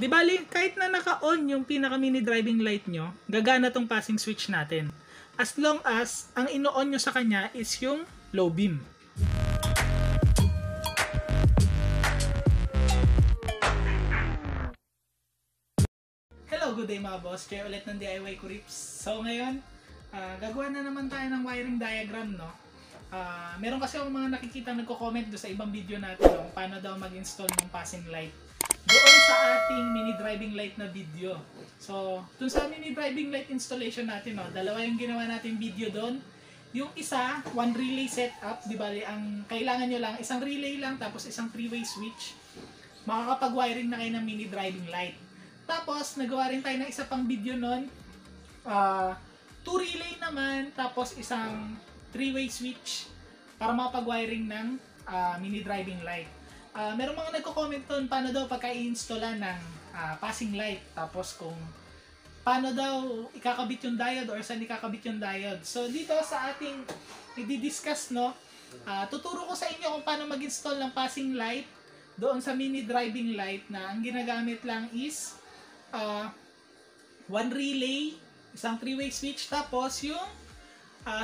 Di bali, kahit na naka-on yung pinaka mini driving light nyo, gagana tong passing switch natin. As long as ang ino-on nyo sa kanya is yung low beam. Hello, good day mga boss. Kaya ulit ng DIY Kurips. So ngayon, gagawa na naman tayo ng wiring diagram, no? Meron kasi akong mga nakikita nagko-comment do sa ibang video natin kung paano daw mag-install ng passing light doon sa ating mini driving light na video. So, dun sa mini driving light installation natin, no, dalawa yung ginawa natin video doon. Yung isa, one relay setup, di ba? Ang kailangan nyo lang, isang relay lang tapos isang 3-way switch. Makakapag-wiring na kayo ng mini driving light. Tapos, nagawa rin tayo ng isa pang video nun. 2 relay naman, tapos isang 3-way switch para makapag-wiring ng mini driving light. Merong mga nagko-comment doon paano daw pagka-i-installan ng passing light. Tapos kung paano daw ikakabit yung diode or saan ikakabit yung diode. So dito sa ating i-discuss, no, tuturo ko sa inyo kung paano mag-install ng passing light doon sa mini driving light na ang ginagamit lang is one relay, isang 3-way switch, tapos yung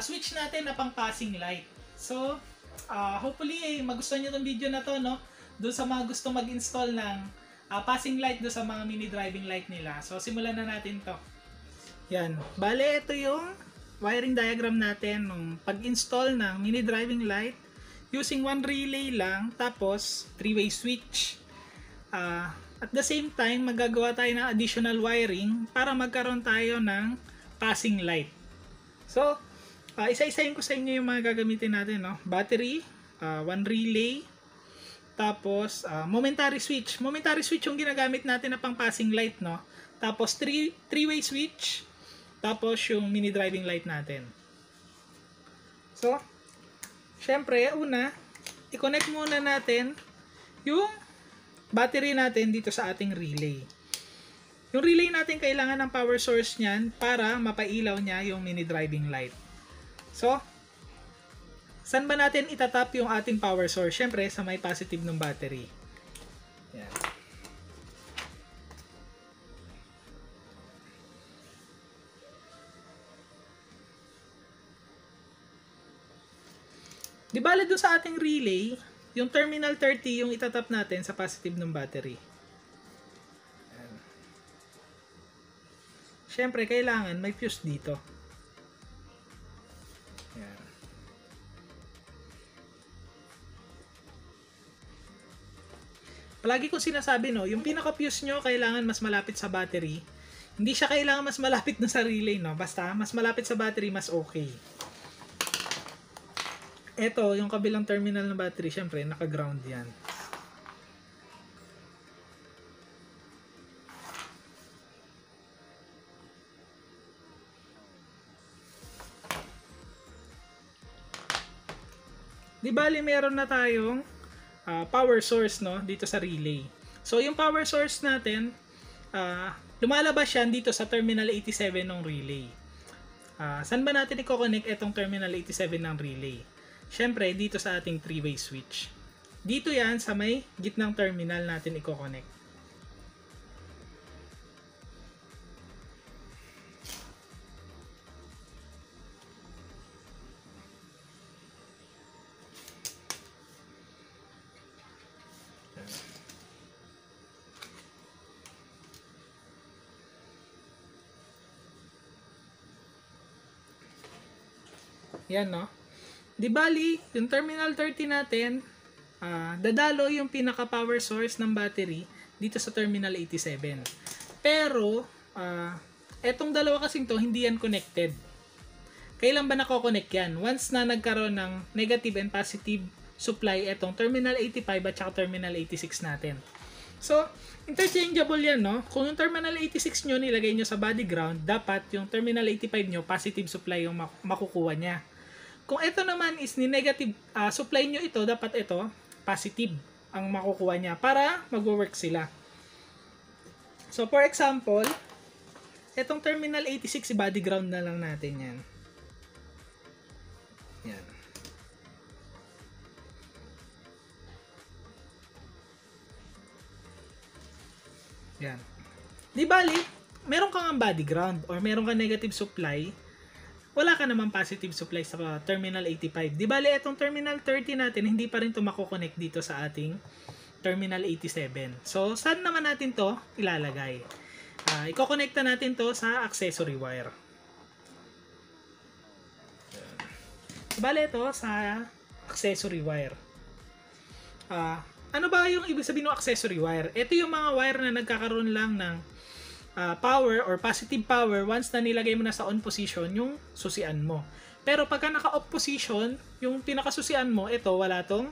switch natin na pang passing light. So hopefully magustuhan nyo itong video na to, no, doon sa mga gusto mag-install ng passing light doon sa mga mini driving light nila. So simulan na natin to. Yan, bale ito yung wiring diagram natin ng pag-install ng mini driving light using one relay lang, tapos 3-way switch. At the same time, magagawa tayo ng additional wiring para magkaroon tayo ng passing light. So, isa-isahin ko sa inyo yung mga gagamitin natin, no? Battery, one relay, tapos momentary switch. Momentary switch yung ginagamit natin na pang passing light, no? Tapos 3-way switch, tapos yung mini driving light natin. So, syempre, una, i-connect muna natin yung battery natin dito sa ating relay. Yung relay natin kailangan ng power source niyan para mapailaw niya yung mini driving light. So, saan ba natin itatap yung ating power source? Syempre, sa may positive ng battery. Yan. Di bale doon sa ating relay, yung terminal 30 yung itatap natin sa positive ng battery. Yan. Syempre, kailangan may fuse dito. Yan. Palagi kong sinasabi, no, yung pinaka-fuse nyo kailangan mas malapit sa battery. Hindi siya kailangan mas malapit na sa relay, no. Basta mas malapit sa battery, mas okay. Ito, yung kabilang terminal ng battery, syempre, naka-ground yan. Di bali, meron na tayong power source, no, dito sa relay. So, yung power source natin, lumalabas yan dito sa terminal 87 ng relay. Saan ba natin i-connect itong terminal 87 ng relay? Syempre, dito sa ating 3-way switch. Dito yan sa may gitnang terminal natin i-connect. Yan, no? Di bali, yung terminal 30 natin, dadalo yung pinaka power source ng battery dito sa terminal 87. Pero, etong dalawa kasing to, hindi yan connected. Kailan ba nako-connect yan? Once na nagkaroon ng negative and positive supply etong terminal 85 at saka terminal 86 natin. So, interchangeable yan, no? Kung yung terminal 86 nyo nilagay nyo sa body ground, dapat yung terminal 85 nyo, positive supply yung makukuha niya. Kung ito naman is ni negative supply nyo ito, dapat ito, positive ang makukuha niya para mag-work sila. So, for example, itong terminal 86, body ground na lang natin yan. Yan. Yan. Di bali, meron kang body ground or meron kang negative supply, wala ka naman positive supply sa terminal 85. Di bali, itong terminal 30 natin, hindi pa rin ito mako-connect dito sa ating terminal 87. So, saan naman natin to ilalagay? Iko-connecta natin to sa accessory wire. Di bali, ito sa accessory wire. Ano ba yung ibig sabihin ng accessory wire? Ito yung mga wire na nagkakaroon lang ng power or positive power once na nilagay mo na sa on position yung susian mo. Pero pagka naka-off position, yung pinakasusian mo, ito wala tong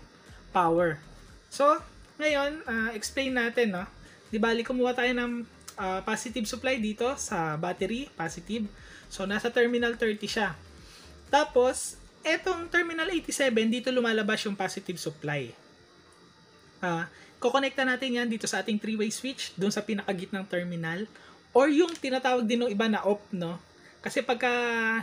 power. So, ngayon, explain natin, no? Di bali, kumuha tayo ng positive supply dito sa battery, positive. So, nasa terminal 30 siya. Tapos, etong terminal 87, dito lumalabas yung positive supply. Kukonekta natin yan dito sa ating 3-way switch, dun sa pinakagitnang terminal. Or yung tinatawag din ng iba na off, no? Kasi pagka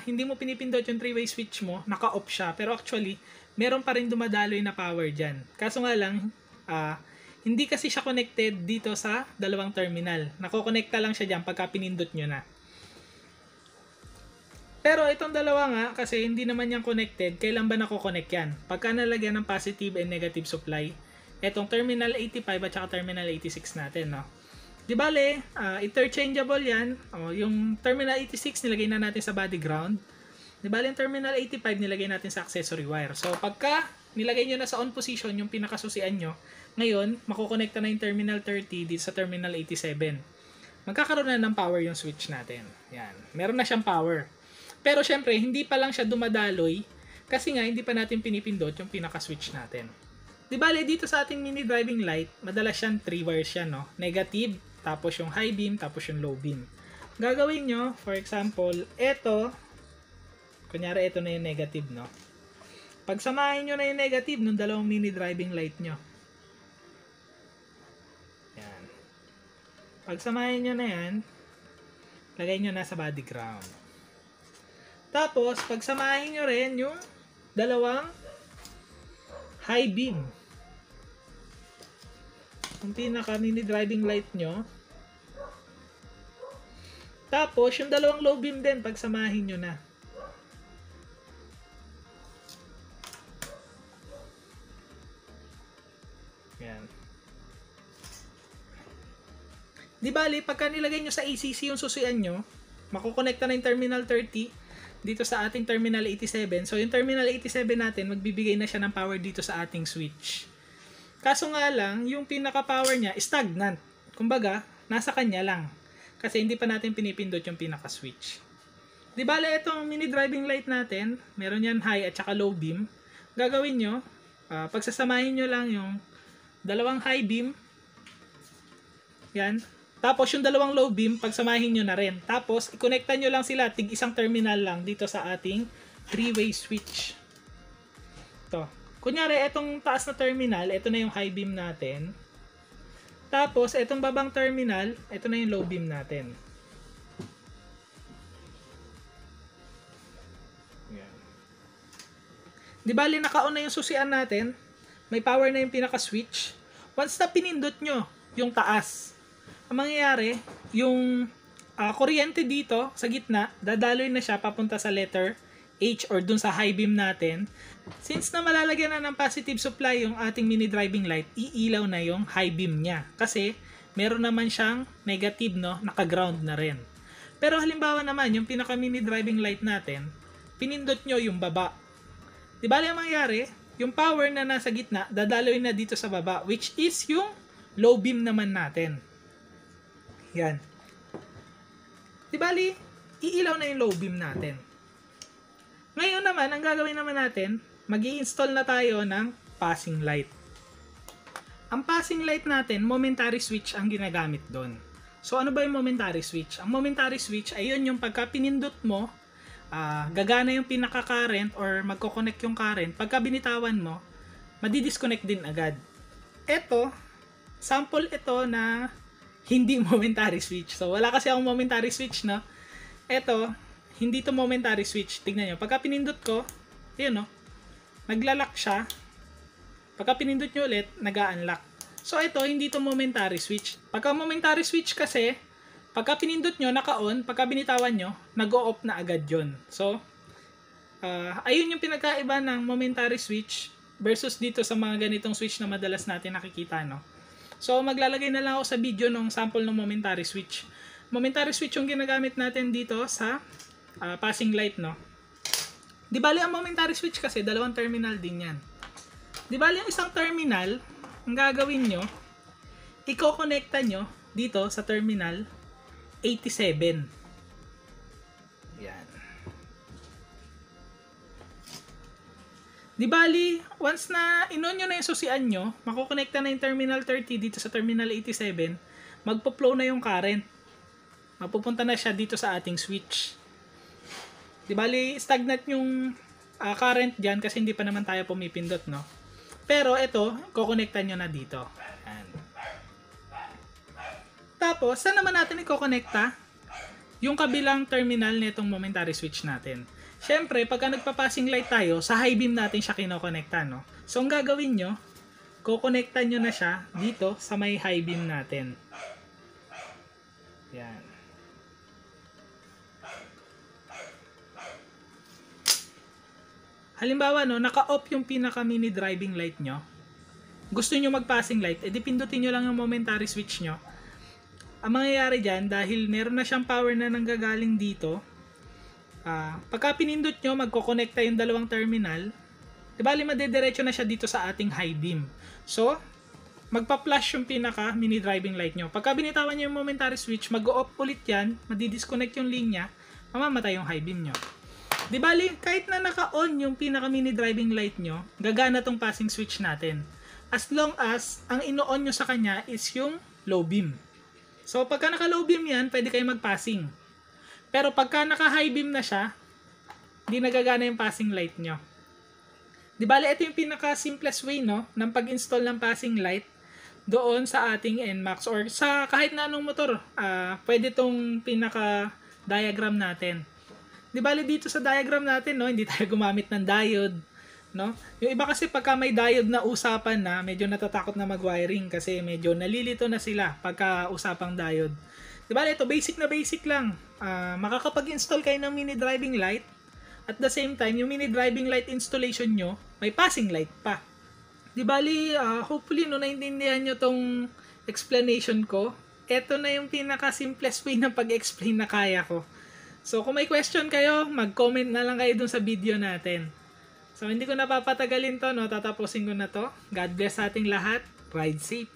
hindi mo pinipindot yung 3-way switch mo, naka-off siya. Pero actually, meron pa rin dumadaloy na power dyan. Kaso nga lang, hindi kasi siya connected dito sa dalawang terminal. Nakokonekta lang siya dyan pagka pinindot nyo na. Pero itong dalawa nga, kasi hindi naman yan connected, kailan ba nakokonect yan? Pagka nalagyan ng positive and negative supply, itong terminal 85 at saka terminal 86 natin, no? Di bale, interchangeable yan. Yung terminal 86 nilagay na natin sa body ground. Di bale, yung terminal 85 nilagay natin sa accessory wire. So, pagka nilagay nyo na sa on position yung pinakasusian nyo, ngayon, makukonekta na yung terminal 30 dito sa terminal 87. Magkakaroon na ng power yung switch natin. Yan. Meron na siyang power. Pero syempre, hindi pa lang siya dumadaloy kasi nga hindi pa natin pinipindot yung pinaka-switch natin. Di bale, dito sa ating mini driving light, madalas yan 3 wires yan, no? Negative, tapos yung high beam, tapos yung low beam. Gagawin nyo, for example, ito, kunyari ito na yung negative, no? Pagsamahin nyo na yung negative ng dalawang mini driving light nyo. Yan. Pagsamahin nyo na yan, lagay nyo na sa body ground. Tapos, pagsamahin nyo rin yung dalawang high beam. Yung pinaka mini driving light nyo. Tapos, yung dalawang low beam din, pagsamahin nyo na. Yan. Di bali, pagka nilagay nyo sa ACC yung susian nyo, makukonekta na yung terminal 30 dito sa ating terminal 87. So, yung terminal 87 natin, magbibigay na siya ng power dito sa ating switch. Kaso nga lang, yung pinaka-power niya, stagnant. Kumbaga, nasa kanya lang. Kasi hindi pa natin pinipindot yung pinaka-switch. Di bale, itong mini driving light natin, meron yan high at saka low beam. Gagawin nyo, pagsasamahin nyo lang yung dalawang high beam. Yan. Tapos yung dalawang low beam, pagsamahin nyo na rin. Tapos, i-connecta nyo lang sila, tig isang terminal lang dito sa ating 3-way switch. Ito. Kunyari, itong taas na terminal, ito na yung high beam natin. Tapos, itong babang terminal, ito na yung low beam natin. Yan. Di bali, naka-on na yung susian natin. May power na yung pinaka-switch. Once na pinindot nyo yung taas, ang mangyayari, yung kuryente dito sa gitna, dadaloy na siya papunta sa letter H or dun sa high beam natin. Since na malalagyan na ng positive supply yung ating mini driving light, iilaw na yung high beam niya. Kasi meron naman siyang negative, no? Naka-ground na rin. Pero halimbawa naman, yung pinaka mini driving light natin, pinindot nyo yung baba. Di ba ang mangyayari? Yung power na nasa gitna, dadaloy na dito sa baba, which is yung low beam naman natin. Yan. Di bali, iilaw na yung low beam natin. Ngayon naman, ang gagawin naman natin, mag-i-install na tayo ng passing light. Ang passing light natin, momentary switch ang ginagamit doon. So, ano ba yung momentary switch? Ang momentary switch ay yun yung pagka pinindot mo, gagana yung pinaka-current or magkoconnect yung current. Pagka binitawan mo, madi-disconnect din agad. Ito, sample ito na hindi momentary switch. So, wala kasi akong momentary switch, no? Ito, hindi to momentary switch. Tignan nyo. Pagka pinindot ko, yun, no? Naglalak siya. Pagka pinindot nyo ulit, nag-unlock. So ito, hindi to momentary switch. Pagka momentary switch kasi, pagka pinindot nyo, naka-on, pagka binitawan nyo, nag-o-off na agad yon. So, ayun yung pinagkaiba ng momentary switch versus dito sa mga ganitong switch na madalas natin nakikita, no? So, maglalagay na lang ako sa video ng sample ng momentary switch. Momentary switch yung ginagamit natin dito sa passing light, no? Di bali, ang momentary switch kasi, dalawang terminal din yan. Di bali, ang isang terminal, ang gagawin nyo, i-connecta nyo dito sa terminal 87. Yan. Di bali, once na in-on nyo na yung susian nyo, makukonekta na yung terminal 30 dito sa terminal 87, magpo-flow na yung current. Mapupunta na siya dito sa ating switch. Di bali, stagnant yung current dyan kasi hindi pa naman tayo pumipindot, no? Pero ito, kukonektan nyo na dito. Ayan. Tapos, saan naman natin i-connecta? Yung kabilang terminal nitong momentary switch natin. Siyempre, pagka nagpa-passing light tayo, sa high beam natin siya kinokonekta, no? So, ang gagawin nyo, kukonektan nyo na siya dito sa may high beam natin. Yan. Halimbawa, no, naka-off yung pinaka-mini driving light nyo. Gusto nyo mag-passing light, edi pindutin nyo lang yung momentary switch nyo. Ang mangyayari dyan, dahil meron na siyang power na nanggagaling dito, pagka pinindot nyo, magkokonekta yung dalawang terminal, dibali madediretso na siya dito sa ating high beam. So, magpa-flash yung pinaka-mini driving light nyo. Pagka binitawan nyo yung momentary switch, mag-off ulit yan, madidisconnect yung linya, mamamatay yung high beam nyo. Di bali, kahit na naka-on yung pinaka-mini driving light nyo, gagana tong passing switch natin. As long as ang ino-on nyo sa kanya is yung low beam. So, pagka naka-low beam yan, pwede kayo mag-passing. Pero pagka naka-high beam na siya, hindi nagagana yung passing light nyo. Di bali, ito yung pinaka-simplest way, no, ng pag-install ng passing light doon sa ating NMAX or sa kahit na anong motor. Pwede tong pinaka-diagram natin. Di bali dito sa diagram natin, no, hindi tayo gumamit ng diode, no? Yung iba kasi pagka may diode na usapan na, medyo natatakot na mag-wiring kasi medyo nalilito na sila pagka usapang diode. Di bali ito basic na basic lang. Makakapag-install kayo ng mini driving light. At the same time, yung mini driving light installation nyo, may passing light pa. Di bali, hopefully no naintindihan nyo tong explanation ko. Ito na yung pinaka-simplest way ng pag-explain na kaya ko. So, kung may question kayo, mag-comment na lang kayo dun sa video natin. So, hindi ko napapatagalin to, no? Tatapusin ko na to. God bless sa ating lahat. Ride safe!